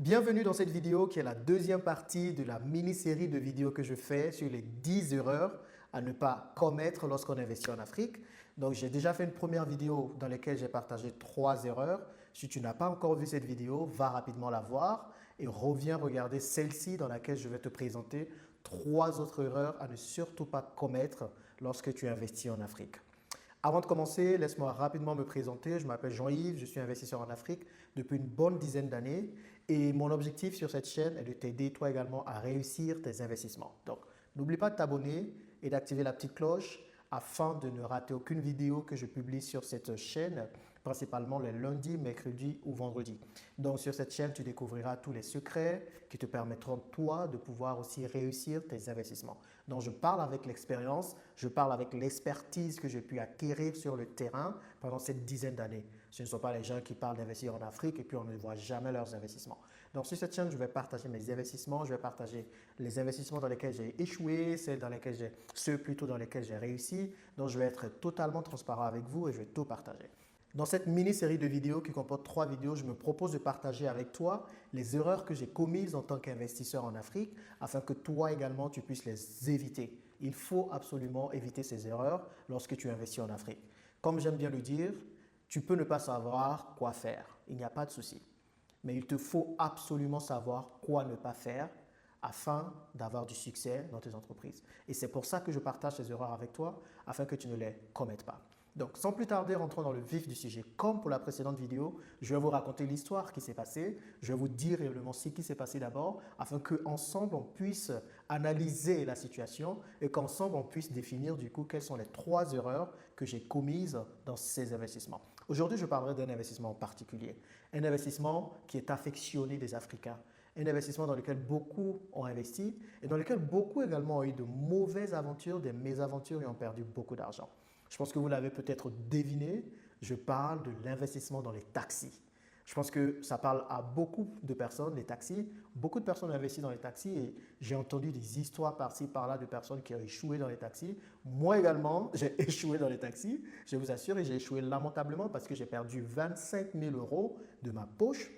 Bienvenue dans cette vidéo qui est la deuxième partie de la mini-série de vidéos que je fais sur les 10 erreurs à ne pas commettre lorsqu'on investit en Afrique. Donc, j'ai déjà fait une première vidéo dans laquelle j'ai partagé 3 erreurs. Si tu n'as pas encore vu cette vidéo, va rapidement la voir et reviens regarder celle-ci dans laquelle je vais te présenter 3 autres erreurs à ne surtout pas commettre lorsque tu investis en Afrique. Avant de commencer, laisse-moi rapidement me présenter. Je m'appelle Jean-Yves, je suis investisseur en Afrique depuis une bonne dizaine d'années et mon objectif sur cette chaîne est de t'aider toi également à réussir tes investissements. Donc, n'oublie pas de t'abonner et d'activer la petite cloche afin de ne rater aucune vidéo que je publie sur cette chaîne, principalement les lundis, mercredis ou vendredis. Donc, sur cette chaîne, tu découvriras tous les secrets qui te permettront, toi, de pouvoir aussi réussir tes investissements. Donc, je parle avec l'expérience, je parle avec l'expertise que j'ai pu acquérir sur le terrain pendant cette dizaine d'années. Ce ne sont pas les gens qui parlent d'investir en Afrique et puis on ne voit jamais leurs investissements. Donc, sur cette chaîne, je vais partager mes investissements, je vais partager les investissements dans lesquels j'ai échoué, ceux plutôt dans lesquels j'ai réussi. Donc, je vais être totalement transparent avec vous et je vais tout partager. Dans cette mini-série de vidéos qui comporte 3 vidéos, je me propose de partager avec toi les erreurs que j'ai commises en tant qu'investisseur en Afrique afin que toi également tu puisses les éviter. Il faut absolument éviter ces erreurs lorsque tu investis en Afrique. Comme j'aime bien le dire, tu peux ne pas savoir quoi faire, il n'y a pas de souci. Mais il te faut absolument savoir quoi ne pas faire afin d'avoir du succès dans tes entreprises. Et c'est pour ça que je partage ces erreurs avec toi afin que tu ne les commettes pas. Donc, sans plus tarder, rentrons dans le vif du sujet. Comme pour la précédente vidéo, je vais vous raconter l'histoire qui s'est passée. Je vais vous dire réellement ce qui s'est passé d'abord afin qu'ensemble, on puisse analyser la situation et qu'ensemble, on puisse définir du coup quelles sont les 3 erreurs que j'ai commises dans ces investissements. Aujourd'hui, je parlerai d'un investissement en particulier. Un investissement qui est affectionné des Africains. Un investissement dans lequel beaucoup ont investi et dans lequel beaucoup également ont eu de mauvaises aventures, des mésaventures et ont perdu beaucoup d'argent. Je pense que vous l'avez peut-être deviné, je parle de l'investissement dans les taxis. Je pense que ça parle à beaucoup de personnes, les taxis. Beaucoup de personnes ont investi dans les taxis et j'ai entendu des histoires par-ci, par-là de personnes qui ont échoué dans les taxis. Moi également, j'ai échoué dans les taxis, je vous assure, et j'ai échoué lamentablement parce que j'ai perdu 25 000 € de ma poche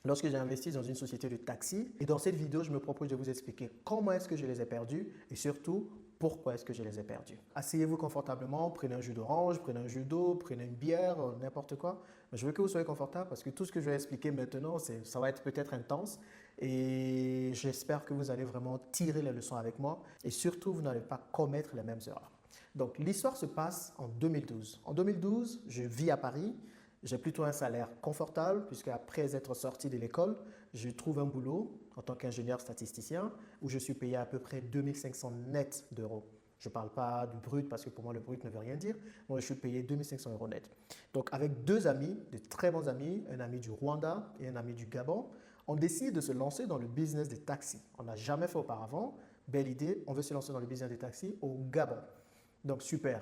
lorsque j'ai investi dans une société de taxi. Et dans cette vidéo, je me propose de vous expliquer comment est-ce que je les ai perdus et surtout, pourquoi est-ce que je les ai perdus. Asseyez-vous confortablement, prenez un jus d'orange, prenez un jus d'eau, prenez une bière, n'importe quoi. Mais je veux que vous soyez confortable parce que tout ce que je vais expliquer maintenant, ça va être peut-être intense et j'espère que vous allez vraiment tirer les leçons avec moi et surtout, vous n'allez pas commettre les mêmes erreurs. Donc, l'histoire se passe en 2012. En 2012, je vis à Paris. J'ai plutôt un salaire confortable puisque après être sorti de l'école, je trouve un boulot en tant qu'ingénieur statisticien où je suis payé à peu près 2500 net d'euros. Je ne parle pas du brut parce que pour moi le brut ne veut rien dire. Moi, je suis payé 2500 € net. Donc avec 2 amis, de très bons amis, un ami du Rwanda et un ami du Gabon, on décide de se lancer dans le business des taxis. On n'a jamais fait auparavant. Belle idée, on veut se lancer dans le business des taxis au Gabon. Donc super.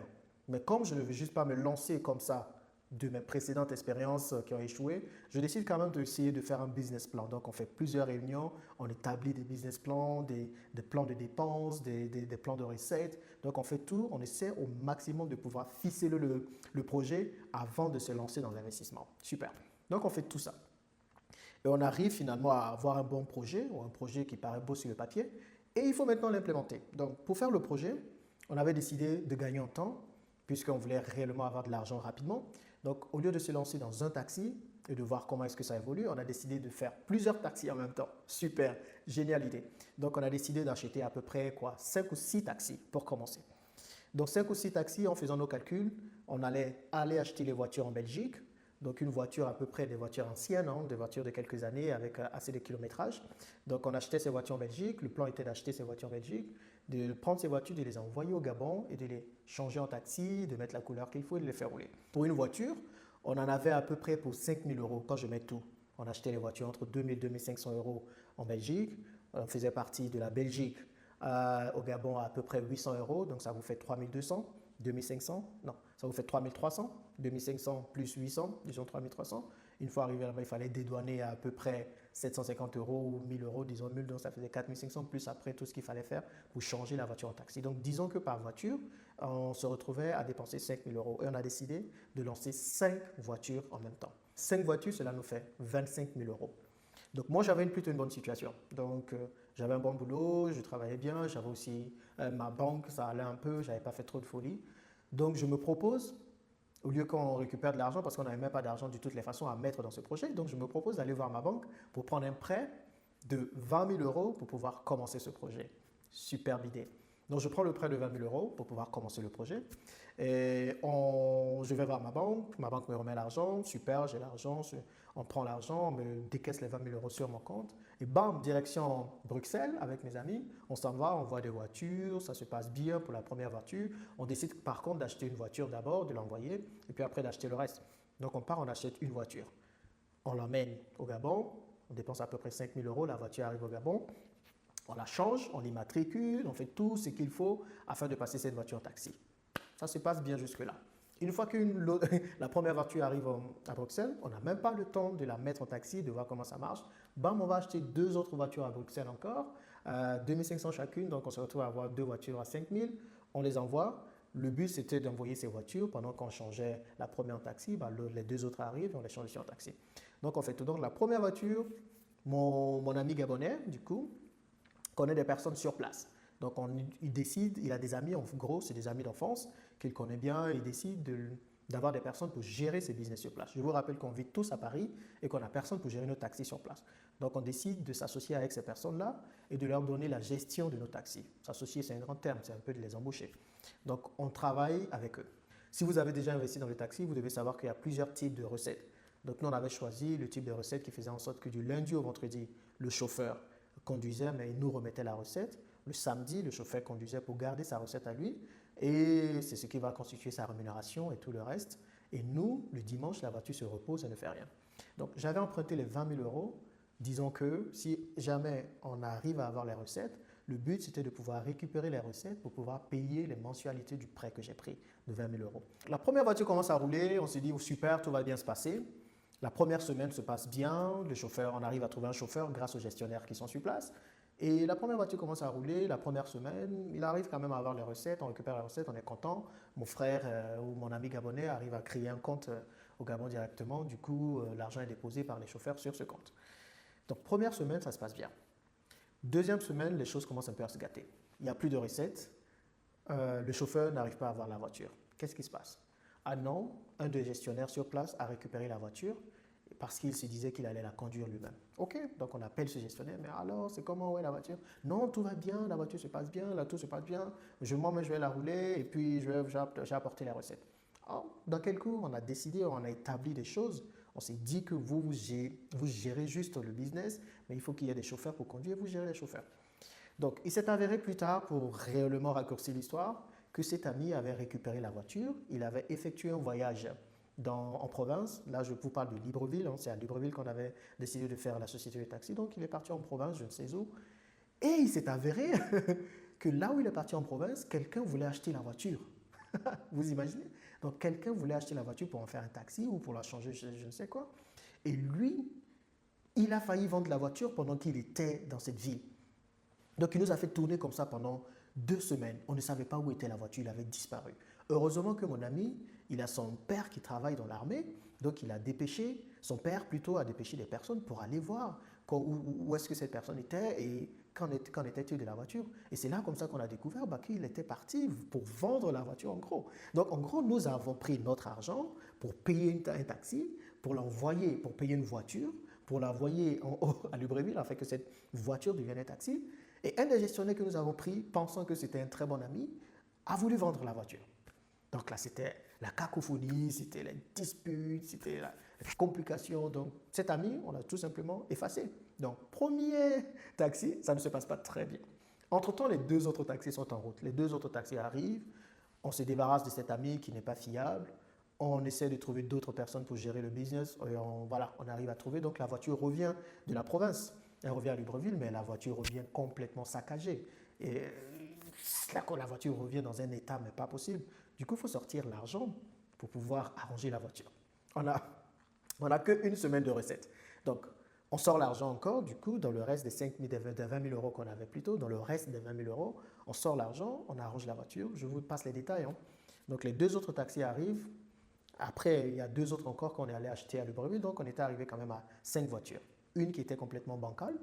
Mais comme je ne veux juste pas me lancer comme ça de mes précédentes expériences qui ont échoué, je décide quand même d'essayer de faire un business plan. Donc, on fait plusieurs réunions, on établit des business plans, des plans de dépenses, des plans de recettes. Donc, on fait tout, on essaie au maximum de pouvoir ficeler le projet avant de se lancer dans l'investissement. Super. Donc, on fait tout ça. Et on arrive finalement à avoir un bon projet ou un projet qui paraît beau sur le papier et il faut maintenant l'implémenter. Donc, pour faire le projet, on avait décidé de gagner en temps puisqu'on voulait réellement avoir de l'argent rapidement. Donc, au lieu de se lancer dans un taxi et de voir comment est-ce que ça évolue, on a décidé de faire plusieurs taxis en même temps. Super, géniale idée. Donc, on a décidé d'acheter à peu près 5 ou 6 taxis pour commencer. Donc, 5 ou 6 taxis, en faisant nos calculs, on allait aller acheter les voitures en Belgique. Donc, une voiture à peu près des voitures anciennes, des voitures de quelques années avec assez de kilométrage. Donc, on achetait ces voitures en Belgique. Le plan était d'acheter ces voitures en Belgique, de prendre ces voitures, de les envoyer au Gabon et de les changer en taxi, de mettre la couleur qu'il faut et de les faire rouler. Pour une voiture, on en avait à peu près pour 5 000 € quand je mets tout. On achetait les voitures entre 2 000 et 2 500 € en Belgique. On faisait partie de la Belgique au Gabon à peu près 800 €. Donc, ça vous fait 3 200. 2500, non, ça vous fait 3300, 2500 plus 800, disons 3300. Une fois arrivé là-bas, il fallait dédouaner à peu près 750 € ou 1000 €, disons 1000, donc ça faisait 4500 plus après tout ce qu'il fallait faire pour changer la voiture en taxi. Donc disons que par voiture, on se retrouvait à dépenser 5000 € et on a décidé de lancer 5 voitures en même temps. 5 voitures, cela nous fait 25 000 €. Donc moi, j'avais plutôt une bonne situation. Donc j'avais un bon boulot, je travaillais bien, j'avais aussi ma banque, ça allait un peu, j'avais pas fait trop de folie. Donc je me propose, au lieu qu'on récupère de l'argent, parce qu'on n'avait même pas d'argent de toutes les façons à mettre dans ce projet, donc je me propose d'aller voir ma banque pour prendre un prêt de 20 000 euros pour pouvoir commencer ce projet. Superbe idée. Donc, je prends le prêt de 20 000 euros pour pouvoir commencer le projet. Et je vais voir ma banque me remet l'argent, super, j'ai l'argent, on prend l'argent, on me décaisse les 20 000 euros sur mon compte. Et bam, direction Bruxelles avec mes amis, on s'en va, on voit des voitures, ça se passe bien pour la première voiture. On décide par contre d'acheter une voiture d'abord, de l'envoyer, et puis après d'acheter le reste. Donc, on part, on achète une voiture. On l'emmène au Gabon, on dépense à peu près 5 000 euros, la voiture arrive au Gabon, on la change, on l'immatricule, on fait tout ce qu'il faut afin de passer cette voiture en taxi. Ça se passe bien jusque-là. Une fois que la première voiture arrive à Bruxelles, on n'a même pas le temps de la mettre en taxi, de voir comment ça marche. Bam, on va acheter deux autres voitures à Bruxelles encore, 2 500 chacune, donc on se retrouve à avoir deux voitures à 5 000. On les envoie. Le but, c'était d'envoyer ces voitures. Pendant qu'on changeait la première en taxi, les deux autres arrivent et on les change ici en taxi. Donc, on fait tout. Donc, la première voiture, mon ami gabonais, du coup, connaît des personnes sur place. Donc, il décide, il a des amis, en gros, c'est des amis d'enfance qu'il connaît bien. Il décide d'avoir des personnes pour gérer ses business sur place. Je vous rappelle qu'on vit tous à Paris et qu'on n'a personne pour gérer nos taxis sur place. Donc, on décide de s'associer avec ces personnes-là et de leur donner la gestion de nos taxis. S'associer, c'est un grand terme, c'est un peu de les embaucher. Donc, on travaille avec eux. Si vous avez déjà investi dans le taxi, vous devez savoir qu'il y a plusieurs types de recettes. Donc, nous, on avait choisi le type de recette qui faisait en sorte que du lundi au vendredi, le chauffeur conduisait, mais il nous remettait la recette. Le samedi, le chauffeur conduisait pour garder sa recette à lui. Et c'est ce qui va constituer sa rémunération et tout le reste. Et nous, le dimanche, la voiture se repose et ne fait rien. Donc, j'avais emprunté les 20 000 euros. Disons que si jamais on arrive à avoir les recettes, le but, c'était de pouvoir récupérer les recettes pour pouvoir payer les mensualités du prêt que j'ai pris de 20 000 euros. La première voiture commence à rouler. On se dit, oh, super, tout va bien se passer. La première semaine se passe bien. Le chauffeur, on arrive à trouver un chauffeur grâce aux gestionnaires qui sont sur place. Et la première voiture commence à rouler. La première semaine, il arrive quand même à avoir les recettes. On récupère les recettes, on est content. Mon frère ou mon ami gabonais arrive à créer un compte au Gabon directement. Du coup, l'argent est déposé par les chauffeurs sur ce compte. Donc, première semaine, ça se passe bien. Deuxième semaine, les choses commencent un peu à se gâter. Il n'y a plus de recettes. Le chauffeur n'arrive pas à avoir la voiture. Qu'est-ce qui se passe? Ah non, un des gestionnaires sur place a récupéré la voiture parce qu'il se disait qu'il allait la conduire lui-même. Ok, donc on appelle ce gestionnaire, mais alors, c'est comment, ouais, la voiture? Non, tout va bien, la voiture se passe bien, là, tout se passe bien. Moi, je vais la rouler et puis j'ai apporté les recettes. Alors, dans quel cours on a décidé, on a établi des choses. On s'est dit que vous gérez juste le business, mais il faut qu'il y ait des chauffeurs pour conduire, vous gérez les chauffeurs. Donc, il s'est avéré plus tard, pour réellement raccourcir l'histoire, que cet ami avait récupéré la voiture, il avait effectué un voyage en province. Là, je vous parle de Libreville, hein, c'est à Libreville qu'on avait décidé de faire la société de taxi, donc il est parti en province, je ne sais où. Et il s'est avéré que là où il est parti en province, quelqu'un voulait acheter la voiture. Vous imaginez? Donc, quelqu'un voulait acheter la voiture pour en faire un taxi ou pour la changer, je ne sais quoi. Et lui, il a failli vendre la voiture pendant qu'il était dans cette ville. Donc, il nous a fait tourner comme ça pendant 2 semaines. On ne savait pas où était la voiture, il avait disparu. Heureusement que mon ami, il a son père qui travaille dans l'armée, donc il a dépêché, son père plutôt a dépêché des personnes pour aller voir où est-ce que cette personne était et qu'en était-il de la voiture. Et c'est là comme ça qu'on a découvert qu'il était parti pour vendre la voiture en gros. Donc en gros, nous avons pris notre argent pour payer un taxi, pour l'envoyer, pour payer une voiture, pour l'envoyer à Libreville afin que cette voiture devienne un taxi. Et un des gestionnaires que nous avons pris, pensant que c'était un très bon ami, a voulu vendre la voiture. Donc là, c'était la cacophonie, c'était les disputes, c'était la complication. Donc cet ami, on l'a tout simplement effacé. Donc premier taxi, ça ne se passe pas très bien. Entre-temps, les 2 autres taxis sont en route. Les 2 autres taxis arrivent, on se débarrasse de cet ami qui n'est pas fiable, on essaie de trouver d'autres personnes pour gérer le business, et on arrive à trouver. Donc la voiture revient de la province. Elle revient à Libreville, mais la voiture revient complètement saccagée. Et là, quand la voiture revient dans un état, mais pas possible, du coup, il faut sortir l'argent pour pouvoir arranger la voiture. On n'a qu'une semaine de recettes. Donc, on sort l'argent encore, du coup, dans le reste des 20 000 euros qu'on avait plus tôt, dans le reste des 20 000 euros, on sort l'argent, on arrange la voiture. Je vous passe les détails. Hein. Donc, les 2 autres taxis arrivent. Après, il y a 2 autres encore qu'on est allé acheter à Libreville. Donc, on était arrivé quand même à 5 voitures. une qui était complètement bancale,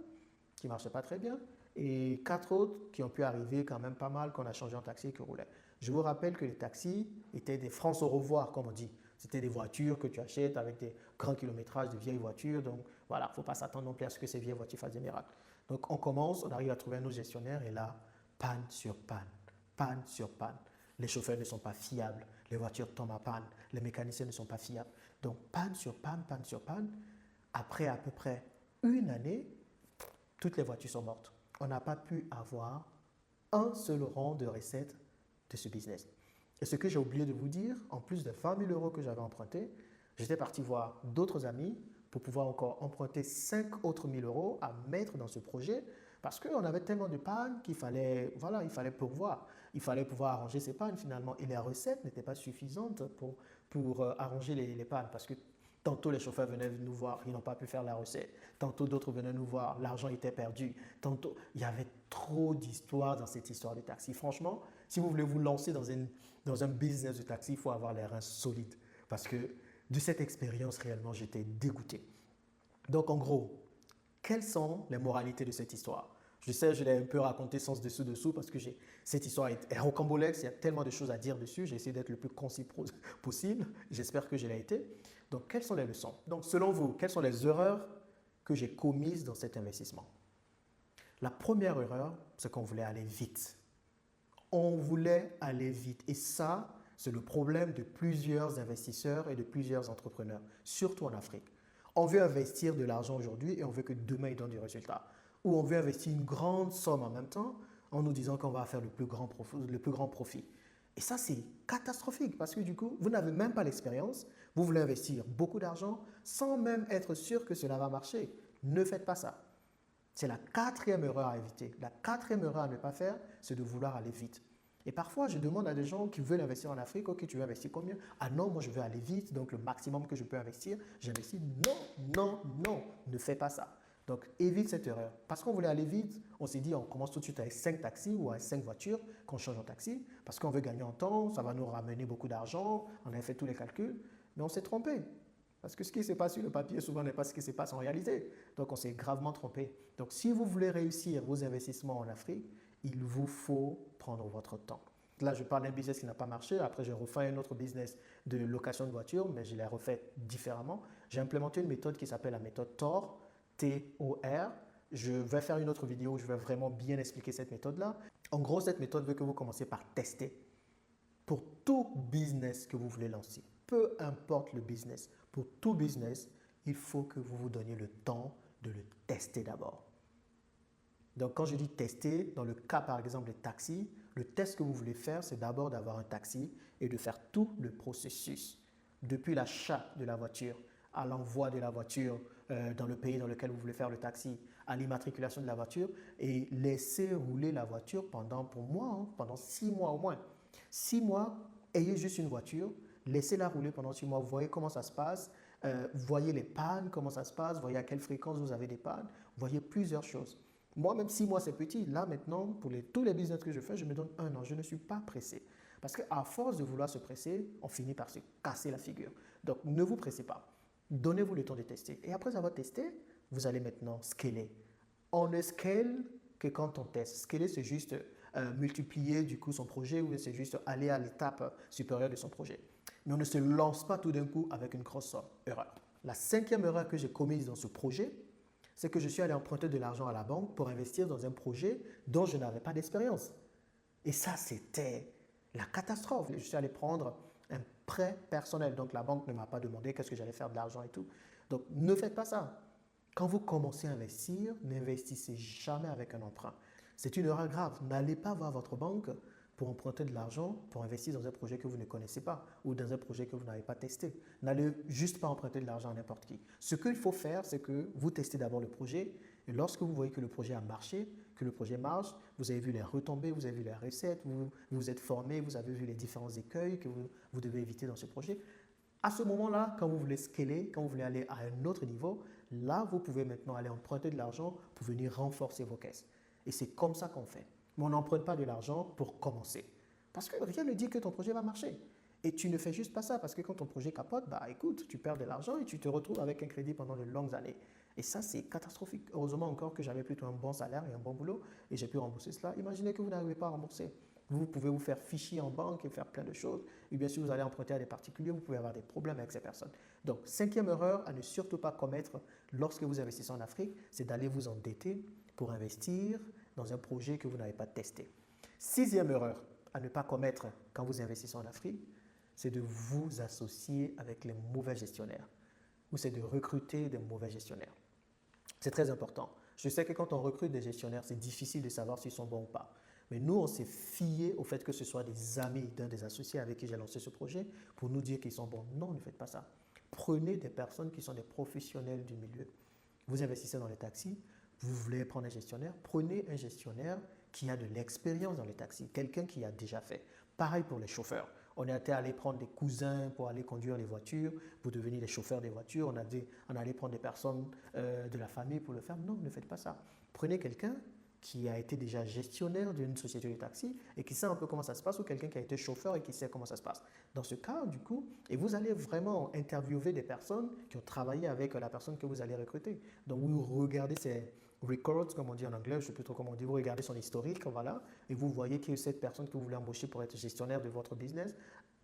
qui ne marchait pas très bien, et 4 autres qui ont pu arriver quand même pas mal, qu'on a changé en taxi et qui roulaient. Je vous rappelle que les taxis étaient des francs au revoir, comme on dit. C'était des voitures que tu achètes avec des grands kilométrages, de vieilles voitures. Donc voilà, il ne faut pas s'attendre non plus à ce que ces vieilles voitures fassent des miracles. Donc on commence, on arrive à trouver un autre gestionnaire et là, panne sur panne, panne sur panne. Les chauffeurs ne sont pas fiables, les voitures tombent à panne, les mécaniciens ne sont pas fiables. Donc panne sur panne, panne sur panne. Après à peu près une année, toutes les voitures sont mortes. On n'a pas pu avoir un seul rond de recette de ce business. Et ce que j'ai oublié de vous dire, en plus de 20 000 euros que j'avais emprunté, j'étais parti voir d'autres amis pour pouvoir encore emprunter 5 autres 1000 euros à mettre dans ce projet parce qu'on avait tellement de pannes qu'il fallait, voilà, il fallait pourvoir. Il fallait pouvoir arranger ces pannes finalement. Et les recettes n'étaient pas suffisantes pour arranger les pannes parce que tantôt les chauffeurs venaient nous voir, ils n'ont pas pu faire la recette. Tantôt d'autres venaient nous voir, l'argent était perdu. Tantôt, il y avait trop d'histoires dans cette histoire de taxi. Franchement, si vous voulez vous lancer dans un business de taxi, il faut avoir les reins solides. Parce que de cette expérience, réellement, j'étais dégoûté. Donc, en gros, quelles sont les moralités de cette histoire? Je sais, je l'ai un peu raconté sans dessous parce que cette histoire est rocambolesque, il y a tellement de choses à dire dessus. J'ai essayé d'être le plus concis possible. J'espère que je l'ai été. Donc, quelles sont les leçons? Donc, selon vous, quelles sont les erreurs que j'ai commises dans cet investissement? La première erreur, c'est qu'on voulait aller vite. On voulait aller vite. Et ça, c'est le problème de plusieurs investisseurs et de plusieurs entrepreneurs, surtout en Afrique. On veut investir de l'argent aujourd'hui et on veut que demain, il donne du résultat. Ou on veut investir une grande somme en même temps en nous disant qu'on va faire le plus grand profit. Et ça, c'est catastrophique parce que du coup, vous n'avez même pas l'expérience. Vous voulez investir beaucoup d'argent sans même être sûr que cela va marcher. Ne faites pas ça. C'est la quatrième erreur à éviter. La quatrième erreur à ne pas faire, c'est de vouloir aller vite. Et parfois, je demande à des gens qui veulent investir en Afrique, ok, tu veux investir combien? Ah non, moi je veux aller vite, donc le maximum que je peux investir, j'investis. Non, non, non, ne fais pas ça. Donc évite cette erreur. Parce qu'on voulait aller vite, on s'est dit on commence tout de suite avec 5 taxis ou avec 5 voitures qu'on change en taxi, parce qu'on veut gagner en temps, ça va nous ramener beaucoup d'argent, on a fait tous les calculs, mais on s'est trompé. Parce que ce qui se passe sur le papier souvent n'est pas ce qui se passe en réalité. Donc on s'est gravement trompé. Donc si vous voulez réussir vos investissements en Afrique, il vous faut prendre votre temps. Là, je parle d'un business qui n'a pas marché. Après, j'ai refait un autre business de location de voitures, mais je l'ai refait différemment. J'ai implémenté une méthode qui s'appelle la méthode TOR, T-O-R. Je vais faire une autre vidéo où je vais vraiment bien expliquer cette méthode-là. En gros, cette méthode veut que vous commenciez par tester. Pour tout business que vous voulez lancer, peu importe le business, pour tout business, il faut que vous vous donniez le temps de le tester d'abord. Donc, quand je dis tester, dans le cas par exemple des taxis, le test que vous voulez faire, c'est d'abord d'avoir un taxi et de faire tout le processus. Depuis l'achat de la voiture, à l'envoi de la voiture dans le pays dans lequel vous voulez faire le taxi, à l'immatriculation de la voiture et laisser rouler la voiture pour moi, pendant 6 mois au moins. 6 mois, ayez juste une voiture, laissez-la rouler pendant 6 mois, voyez comment ça se passe, voyez les pannes, comment ça se passe, voyez à quelle fréquence vous avez des pannes, voyez plusieurs choses. Moi, même 6 mois, c'est petit. Là, maintenant, pour tous les business que je fais, je me donne 1 an. Je ne suis pas pressé. Parce qu'à force de vouloir se presser, on finit par se casser la figure. Donc, ne vous pressez pas. Donnez-vous le temps de tester. Et après avoir testé, vous allez maintenant scaler. On ne scale que quand on teste. Scaler, c'est juste multiplier du coup son projet ou c'est juste aller à l'étape supérieure de son projet. Mais on ne se lance pas tout d'un coup avec une grosse somme. Erreur. La 5e erreur que j'ai commise dans ce projet, c'est que je suis allé emprunter de l'argent à la banque pour investir dans un projet dont je n'avais pas d'expérience. Et ça, c'était la catastrophe. Je suis allé prendre un prêt personnel. Donc, la banque ne m'a pas demandé qu'est-ce que j'allais faire de l'argent et tout. Donc, ne faites pas ça. Quand vous commencez à investir, n'investissez jamais avec un emprunt. C'est une erreur grave. N'allez pas voir votre banque pour emprunter de l'argent, pour investir dans un projet que vous ne connaissez pas ou dans un projet que vous n'avez pas testé. N'allez juste pas emprunter de l'argent à n'importe qui. Ce qu'il faut faire, c'est que vous testez d'abord le projet et lorsque vous voyez que le projet a marché, que le projet marche, vous avez vu les retombées, vous avez vu les recettes, vous vous êtes formé, vous avez vu les différents écueils que vous devez éviter dans ce projet. À ce moment-là, quand vous voulez scaler, quand vous voulez aller à un autre niveau, là, vous pouvez maintenant aller emprunter de l'argent pour venir renforcer vos caisses. Et c'est comme ça qu'on fait. Mais on n'emprunte pas de l'argent pour commencer. Parce que rien ne dit que ton projet va marcher. Et tu ne fais juste pas ça parce que quand ton projet capote, bah écoute, tu perds de l'argent et tu te retrouves avec un crédit pendant de longues années. Et ça, c'est catastrophique. Heureusement encore que j'avais plutôt un bon salaire et un bon boulot et j'ai pu rembourser cela. Imaginez que vous n'arrivez pas à rembourser. Vous pouvez vous faire fichier en banque et faire plein de choses. Et bien sûr, vous allez emprunter à des particuliers, vous pouvez avoir des problèmes avec ces personnes. Donc, cinquième erreur à ne surtout pas commettre lorsque vous investissez en Afrique, c'est d'aller vous endetter pour investir dans un projet que vous n'avez pas testé. Sixième erreur à ne pas commettre quand vous investissez en Afrique, c'est de vous associer avec les mauvais gestionnaires ou c'est de recruter des mauvais gestionnaires. C'est très important. Je sais que quand on recrute des gestionnaires, c'est difficile de savoir s'ils sont bons ou pas. Mais nous, on s'est fié au fait que ce soit des amis d'un des associés avec qui j'ai lancé ce projet pour nous dire qu'ils sont bons. Non, ne faites pas ça. Prenez des personnes qui sont des professionnels du milieu. Vous investissez dans les taxis, vous voulez prendre un gestionnaire, prenez un gestionnaire qui a de l'expérience dans les taxis, quelqu'un qui a déjà fait. Pareil pour les chauffeurs. On était allé prendre des cousins pour aller conduire les voitures, pour devenir les chauffeurs des voitures. On allait prendre des personnes de la famille pour le faire. Non, ne faites pas ça. Prenez quelqu'un qui a été déjà gestionnaire d'une société de taxi et qui sait un peu comment ça se passe, ou quelqu'un qui a été chauffeur et qui sait comment ça se passe. Dans ce cas, du coup, et vous allez vraiment interviewer des personnes qui ont travaillé avec la personne que vous allez recruter. Donc, vous regardez ces records, comme on dit en anglais, je ne sais plus trop comment on dit, vous regardez son historique, voilà, et vous voyez que cette personne que vous voulez embaucher pour être gestionnaire de votre business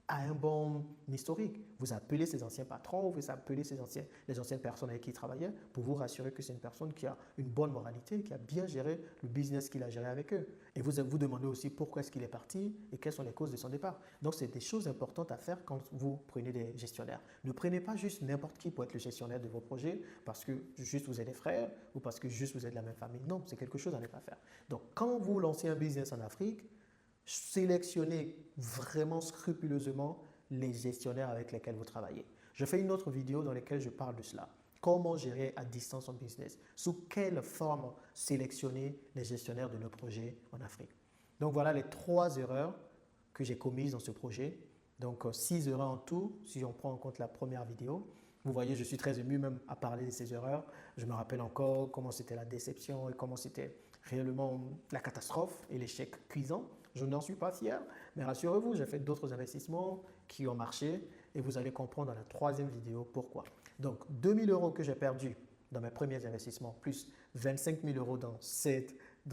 a un bon historique. Vous appelez ses anciens patrons, vous appelez les anciennes personnes avec qui il travaillait pour vous rassurer que c'est une personne qui a une bonne moralité, qui a bien géré le business qu'il a géré avec eux. Et vous demandez aussi pourquoi est-ce qu'il est parti et quelles sont les causes de son départ. Donc, c'est des choses importantes à faire quand vous prenez des gestionnaires. Ne prenez pas juste n'importe qui pour être le gestionnaire de vos projets parce que juste vous êtes des frères ou parce que juste vous êtes de la même famille. Non, c'est quelque chose à ne pas faire. Donc, quand vous lancez un business en Afrique, sélectionnez vraiment scrupuleusement les gestionnaires avec lesquels vous travaillez. Je fais une autre vidéo dans laquelle je parle de cela. Comment gérer à distance son business? Sous quelle forme sélectionner les gestionnaires de nos projets en Afrique? Donc voilà les 3 erreurs que j'ai commises dans ce projet. Donc 6 erreurs en tout, si on prend en compte la première vidéo. Vous voyez, je suis très ému même à parler de ces erreurs. Je me rappelle encore comment c'était la déception et comment c'était réellement la catastrophe et l'échec cuisant. Je n'en suis pas fier, mais rassurez-vous, j'ai fait d'autres investissements qui ont marché et vous allez comprendre dans la 3e vidéo pourquoi. Donc, 2 000 € que j'ai perdu dans mes premiers investissements, plus 25 000 € dans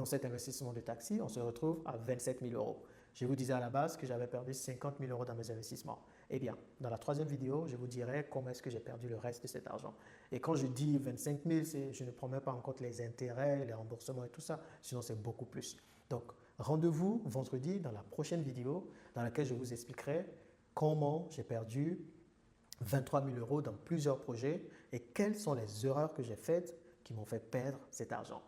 cet investissement de taxi, on se retrouve à 27 000 €. Je vous disais à la base que j'avais perdu 50 000 € dans mes investissements. Eh bien, dans la 3e vidéo, je vous dirai comment est-ce que j'ai perdu le reste de cet argent. Et quand je dis 25 000, je ne prends même pas en compte les intérêts, les remboursements et tout ça, sinon c'est beaucoup plus. Donc, rendez-vous vendredi dans la prochaine vidéo dans laquelle je vous expliquerai comment j'ai perdu 23 000 € dans plusieurs projets et quelles sont les erreurs que j'ai faites qui m'ont fait perdre cet argent.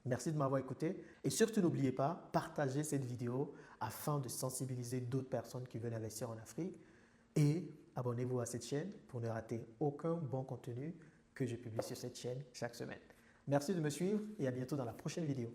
Merci de m'avoir écouté et surtout n'oubliez pas, partagez cette vidéo afin de sensibiliser d'autres personnes qui veulent investir en Afrique et abonnez-vous à cette chaîne pour ne rater aucun bon contenu que je publie sur cette chaîne chaque semaine. Merci de me suivre et à bientôt dans la prochaine vidéo.